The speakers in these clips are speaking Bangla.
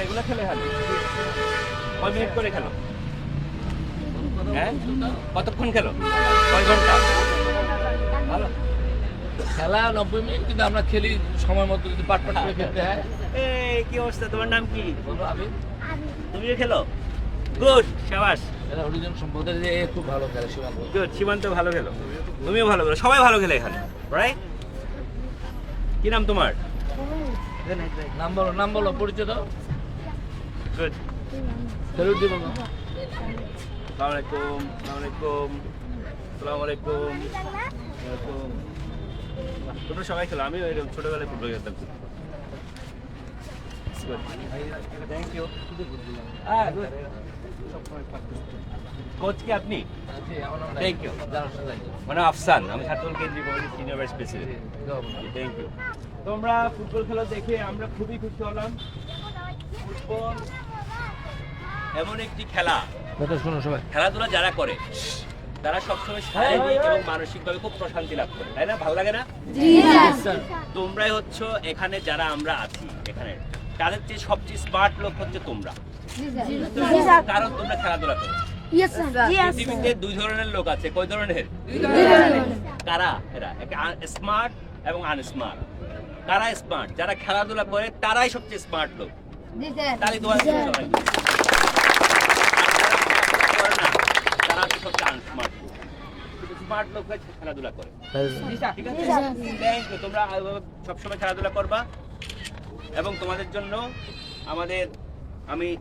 এগুলো খেলে হাতে কয় মিনিট করে খেলো? হ্যাঁ, কতক্ষণ খেলো? কয় ঘন্টা? ভালো খেলা 90 মিনিট, কিন্তু আমরা খেলি সময় মতো, যদি পাট করে খেলতে হয়। এই কি অবস্থা? তোমার নাম কি? বলো আমি তুমিও খেলো? গুড, শাবাশ। এরা হরিজন সম্প্রদায়ের যে খুব ভালো খেলে, সীমান্ত। গুড, সীমান্ত ভালো খেলো, তুমিও ভালো খেলো, সবাই ভালো খেলে এখানে, রাইট? কি নাম তোমার? নাম বলো, পরিচয় দাও। গুড। ফেরত দিব না। আসসালামু আলাইকুম, আসসালামু আলাইকুম, আসসালামু আলাইকুম, ওয়ালাইকুম। তোমরা সবাই খেলো, আমি এরকম ছোটবেলায় ফুটবল খেলতাম। Thank you. কোচ কি আপনি? Thank you. মানে আফসান, আমি ছাত্রদল কেন্দ্রীয় কমিটির senior vice president. Thank you. তোমরা ফুটবল খেলা দেখে আমরা খুবই খুশি হলাম। ফুটবল এমন একটি খেলা, শোনো সবাই, খেলাধুলা যারা করে তারা সবসময় শারীরিক এবং মানসিকভাবে খুব প্রশান্তি লাভ করে, তাই না? ভালো লাগে না? তোমরাই হচ্ছে এখানে যারা আমরা আছি এখানে, তাদের চেয়ে সবচেয়ে স্মার্ট লোক হচ্ছে তোমরা, কারণ তোমরা খেলাধুলা করো। পৃথিবীতে দুই ধরনের লোক আছে। কয় ধরনের? কারা? এরা স্মার্ট এবং আনস্মার্ট। কারা স্মার্ট? যারা খেলাধুলা করে তারাই সবচেয়ে স্মার্ট লোক। তাহলে তোমার তারা হচ্ছে সবচেয়ে আনস্মার্ট। স্মার্ট লোক খেলাধুলা করে, ঠিক আছে? Thank you. তোমরা সবসময় খেলাধুলা করবা, এবং তোমাদের জন্য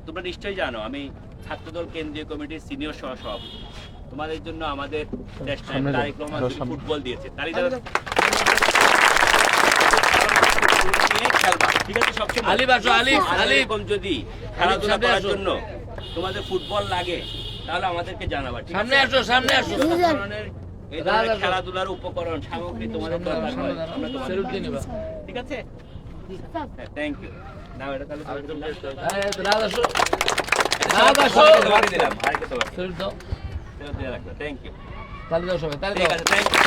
তোমরা নিশ্চয়ই জানো আমি ছাত্রদল কেন্দ্রীয় কমিটির সিনিয়র সভাপতি। তোমাদের জন্য আমাদের দেশ নায়ক তারেক রহমান ফুটবল দিয়েছে। ঠিক আছে, সবসময় যদি খেলাধুলা করার জন্য তোমাদের ফুটবল লাগে তাহলে আমাদেরকে জানাবা। সামনে আসো, সামনে আসো। এই ধরনের খেলাধুলার উপকরণ সামগ্রী তোমাদের দরকার হয়, আমরা তোমাদের নিবা। ঠিক আছে? Thank you. নাও এটা তাহলে দিলাম, আরেকটা তোমার ফেরত দাও। দিয়ে রাখবে। Thank you. তালি দাও সবাই, তালি ঠিক দাও। আছে, থ্যাংক ইউ।